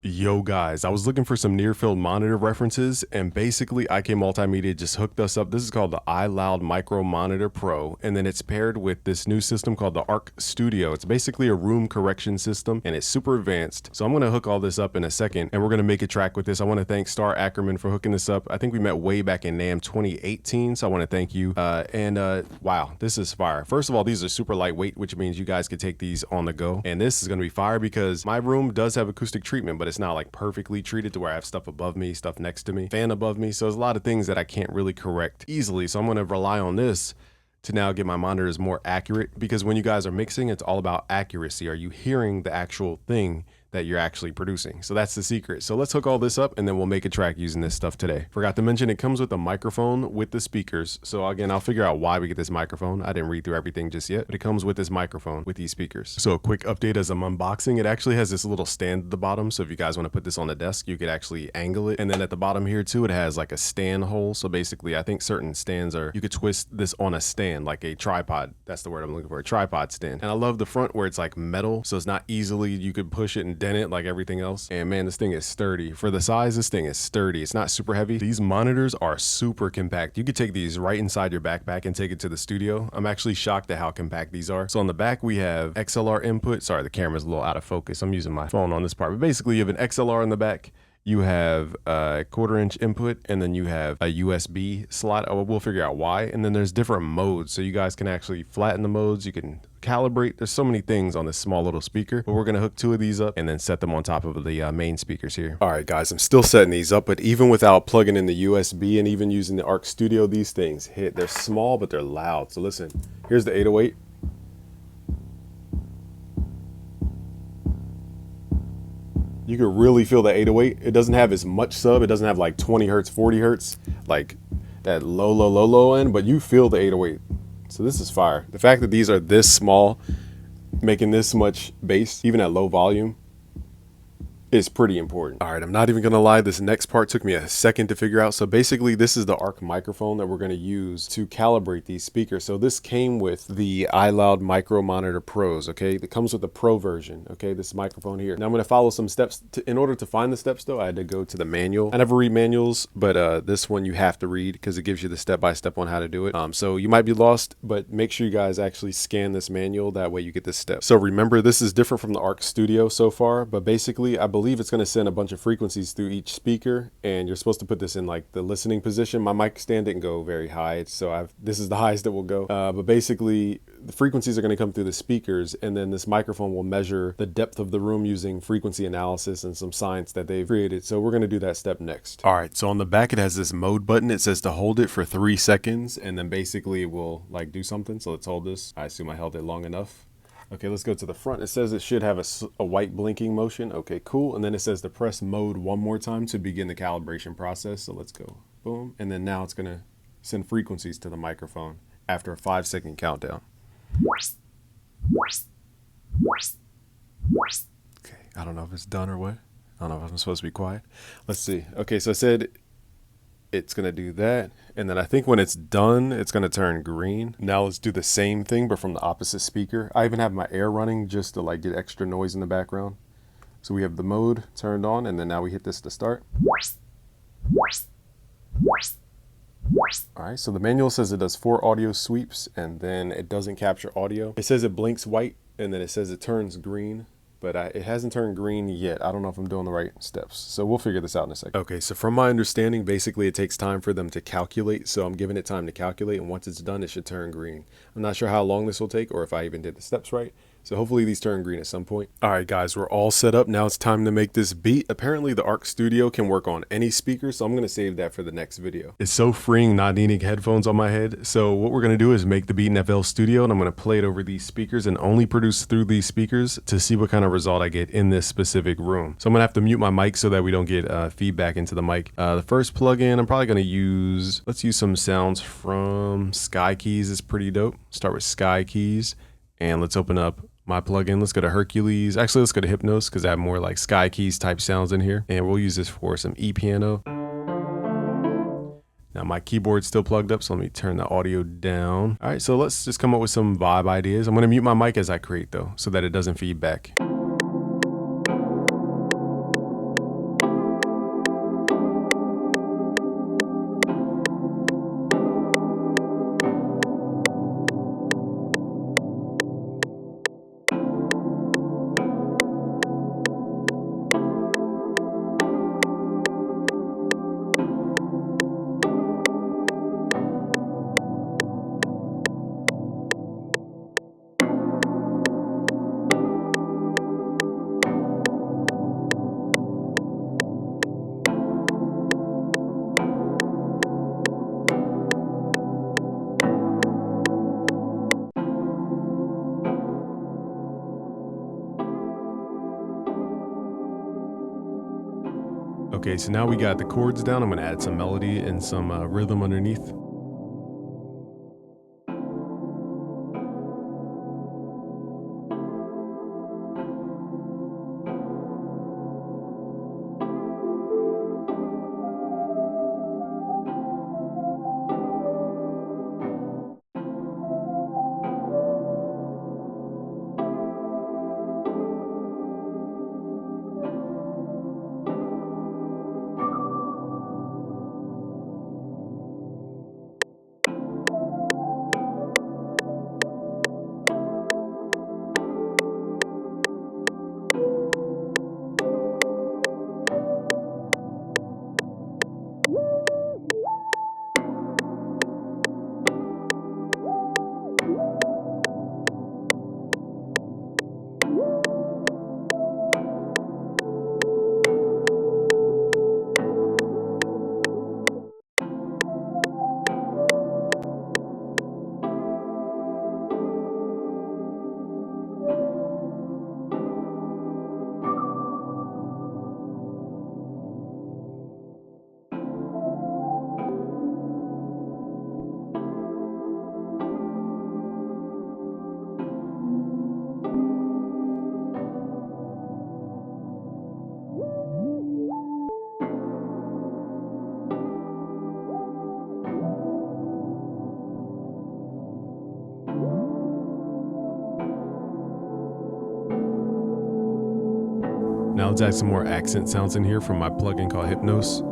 Yo guys, I was looking for some near field monitor references and basically IK Multimedia just hooked us up. This is called the iLoud Micro Monitor Pro, and then it's paired with this new system called the Arc Studio. It's basically a room correction system and it's super advanced. So I'm gonna hook all this up in a second and we're gonna make a track with this. I wanna thank Star Ackerman for hooking this up. I think we met way back in NAMM 2018, so I wanna thank you. Wow, this is fire. First of all, these are super lightweight, which means you guys could take these on the go. And this is gonna be fire because my room does have acoustic treatment, but it's not like perfectly treated to where I have stuff above me, stuff next to me, fan above me. So there's a lot of things that I can't really correct easily. So I'm going to rely on this to now get my monitors more accurate, because when you guys are mixing, it's all about accuracy. Are you hearing the actual thing that you're actually producing? So that's the secret. So let's hook all this up and then we'll make a track using this stuff today. Forgot to mention, it comes with a microphone with the speakers. So again, I'll figure out why we get this microphone. I didn't read through everything just yet, but it comes with this microphone with these speakers. So a quick update as I'm unboxing, it actually has this little stand at the bottom. So if you guys want to put this on the desk, you could actually angle it. And then at the bottom here too, it has like a stand hole. So basically I think certain stands you could twist this on a stand, like a tripod. That's the word I'm looking for, a tripod stand. And I love the front where it's like metal. So it's not easily, you could push it and dent it like everything else. And man, this thing is sturdy. For the size, this thing is sturdy. It's not super heavy. These monitors are super compact. You could take these right inside your backpack and take it to the studio. I'm actually shocked at how compact these are. So on the back, we have XLR input. Sorry, the camera's a little out of focus. I'm using my phone on this part, but basically you have an XLR in the back. You have a 1/4 inch input, and then you have a USB slot. Oh, we'll figure out why. And then there's different modes. So you guys can actually flatten the modes. You can calibrate. There's so many things on this small little speaker, but we're going to hook 2 of these up and then set them on top of the main speakers here. All right, guys, I'm still setting these up, but even without plugging in the USB and even using the Arc Studio, these things hit. They're small, but they're loud. So listen, here's the 808. You can really feel the 808. It doesn't have as much sub. It doesn't have like 20 hertz, 40 hertz, like that low end, but you feel the 808. So this is fire. The fact that these are this small, making this much bass, even at low volume, is pretty important. All right, I'm not even gonna lie, this next part took me a second to figure out. So basically this is the Arc microphone that we're gonna use to calibrate these speakers. So this came with the iLoud Micro Monitor Pros, okay? It comes with the Pro version, okay? This microphone here. Now I'm gonna follow some steps. In order to find the steps though, I had to go to the manual. I never read manuals, but this one you have to read because it gives you the step-by-step on how to do it. So you might be lost, but make sure you guys actually scan this manual. That way you get the steps. So remember, this is different from the Arc Studio so far, but basically I believe it's going to send a bunch of frequencies through each speaker, and you're supposed to put this in like the listening position. My mic stand didn't go very high, so this is the highest it will go. But basically the frequencies are going to come through the speakers, and then this microphone will measure the depth of the room using frequency analysis and some science that they've created. So we're going to do that step next. All right, so on the back it has this mode button. It says to hold it for 3 seconds, and then basically it will like do something. So let's hold this. I assume I held it long enough. Okay, let's go to the front. It says it should have a white blinking motion. Okay, cool. And then it says to press mode 1 more time to begin the calibration process. So let's go. Boom. And then now it's going to send frequencies to the microphone after a 5-second countdown. Okay, I don't know if it's done or what. I don't know if I'm supposed to be quiet. Let's see. Okay, so I said it's going to do that. And then I think when it's done, it's going to turn green. Now let's do the same thing, but from the opposite speaker. I even have my air running just to like get extra noise in the background. So we have the mode turned on, and then now we hit this to start. All right, so the manual says it does 4 audio sweeps, and then it doesn't capture audio. It says it blinks white, and then it says it turns green. But it hasn't turned green yet. I don't know if I'm doing the right steps. So we'll figure this out in a second. Okay, so from my understanding, basically it takes time for them to calculate. So I'm giving it time to calculate, and once it's done, it should turn green. I'm not sure how long this will take or if I even did the steps right. So hopefully these turn green at some point. All right, guys, we're all set up. Now it's time to make this beat. Apparently the Arc Studio can work on any speaker, so I'm gonna save that for the next video. It's so freeing not needing headphones on my head. So what we're gonna do is make the beat in FL Studio, and I'm gonna play it over these speakers and only produce through these speakers to see what kind of result I get in this specific room. So I'm gonna have to mute my mic so that we don't get feedback into the mic. The first plugin I'm probably gonna use, let's use some sounds from Sky Keys. It's pretty dope. Start with Sky Keys, and let's open up my plugin. Let's go to Hercules. Actually, let's go to Hypnos because I have more like Sky Keys type sounds in here. And we'll use this for some E-piano. Now my keyboard's still plugged up, so let me turn the audio down. All right, so let's just come up with some vibe ideas. I'm gonna mute my mic as I create though, so that it doesn't feedback. Okay, so now we got the chords down. I'm gonna add some melody and some rhythm underneath. Now let's add some more accent sounds in here from my plugin called Hypnos.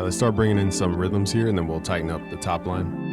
let's start bringing in some rhythms here, and then we'll tighten up the top line.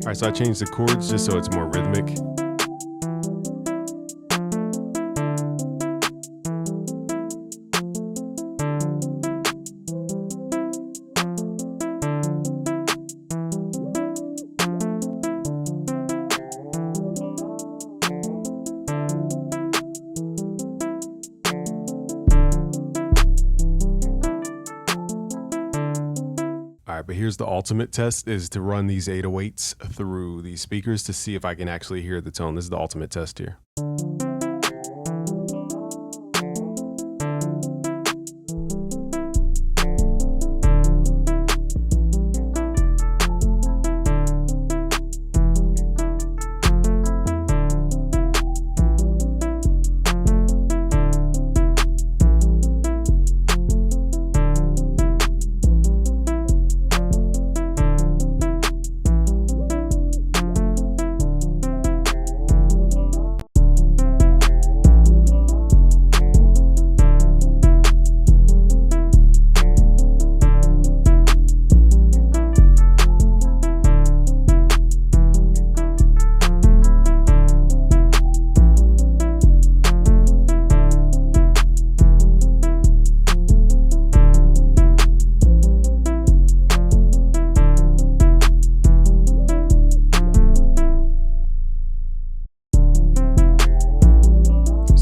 All right, so I changed the chords just so it's more rhythmic. All right, but here's the ultimate test, is to run these 808s through these speakers to see if I can actually hear the tone. This is the ultimate test here.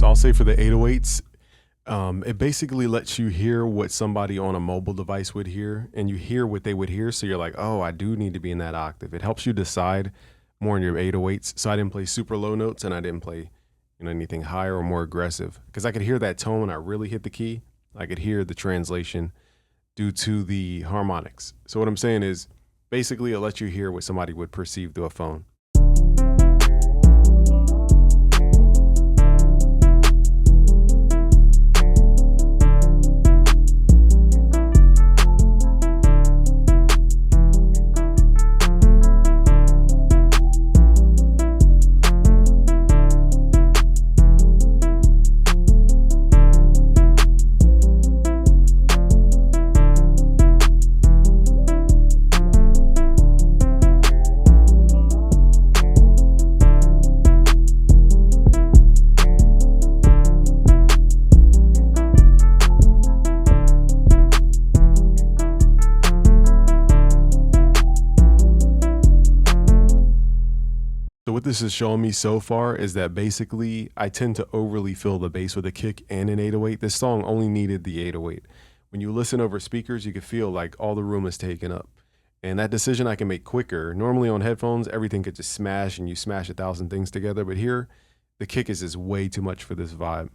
I'll say for the 808s, it basically lets you hear what somebody on a mobile device would hear, and you hear what they would hear. So you're like, oh, I do need to be in that octave. It helps you decide more in your 808s. So I didn't play super low notes, and I didn't play anything higher or more aggressive, because I could hear that tone when I really hit the key. I could hear the translation due to the harmonics. So what I'm saying is, basically, it lets you hear what somebody would perceive through a phone. So what this is showing me so far is that basically I tend to overly fill the bass with a kick and an 808. This song only needed the 808. When you listen over speakers, you can feel like all the room is taken up. And that decision I can make quicker. Normally on headphones, everything could just smash and you smash 1,000 things together. But here, the kick is just way too much for this vibe.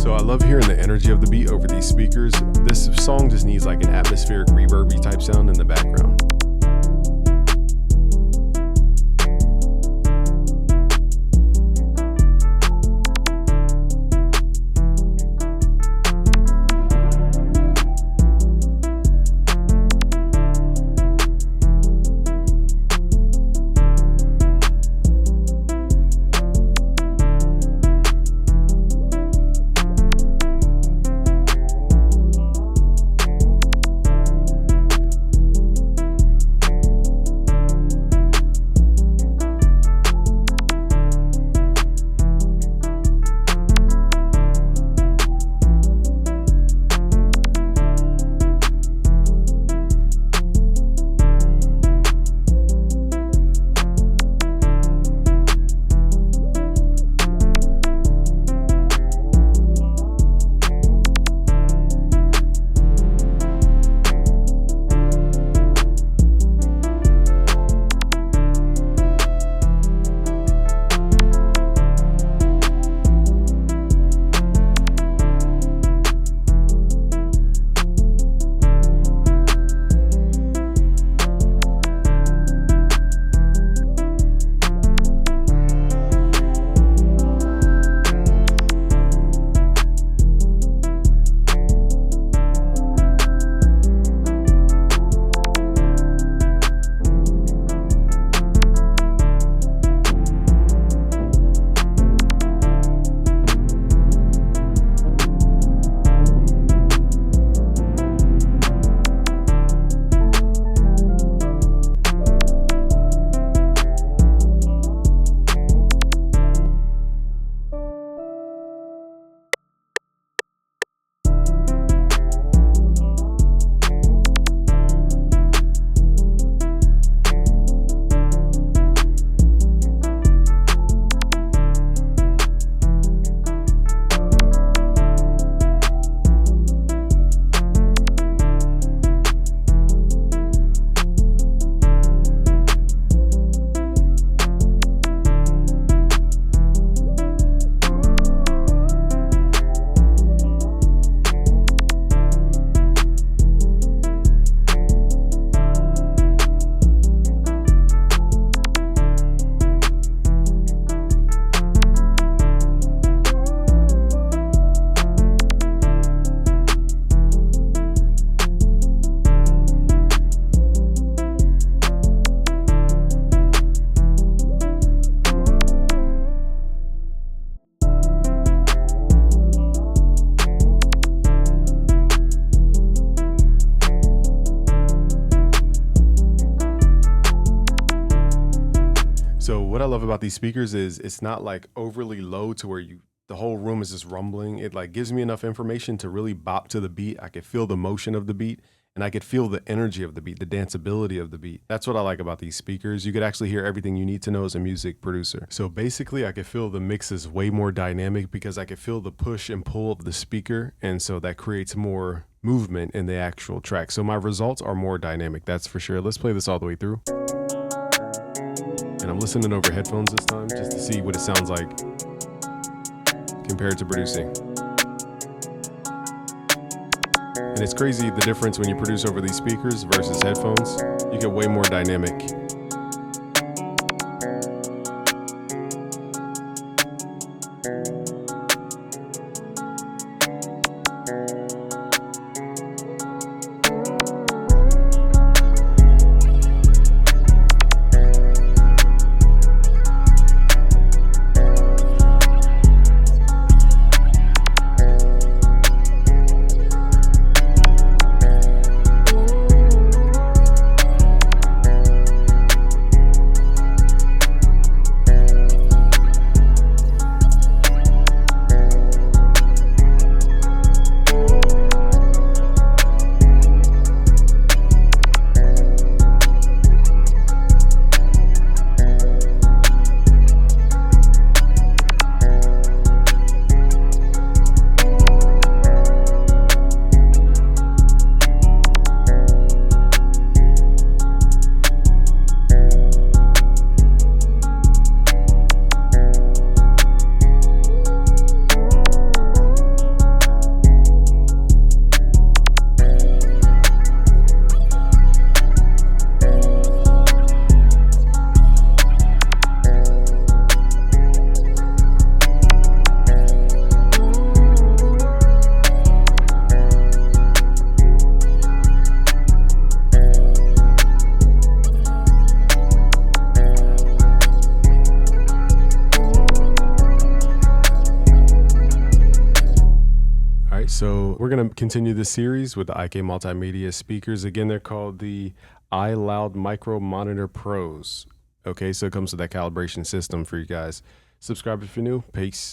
So I love hearing the energy of the beat over these speakers. This song just needs like an atmospheric reverb-y type sound in the background. So what I love about these speakers is it's not like overly low to where the whole room is just rumbling. It like gives me enough information to really bop to the beat. I could feel the motion of the beat, and I could feel the energy of the beat, the danceability of the beat. That's what I like about these speakers. You could actually hear everything you need to know as a music producer. So basically I could feel the mix is way more dynamic because I could feel the push and pull of the speaker. And so that creates more movement in the actual track. So my results are more dynamic, that's for sure. Let's play this all the way through. And I'm listening over headphones this time just to see what it sounds like compared to producing. And it's crazy the difference when you produce over these speakers versus headphones. You get way more dynamic. So we're going to continue this series with the IK Multimedia speakers. Again, they're called the iLoud Micro Monitor Pros. Okay, so it comes with that calibration system for you guys. Subscribe if you're new. Peace.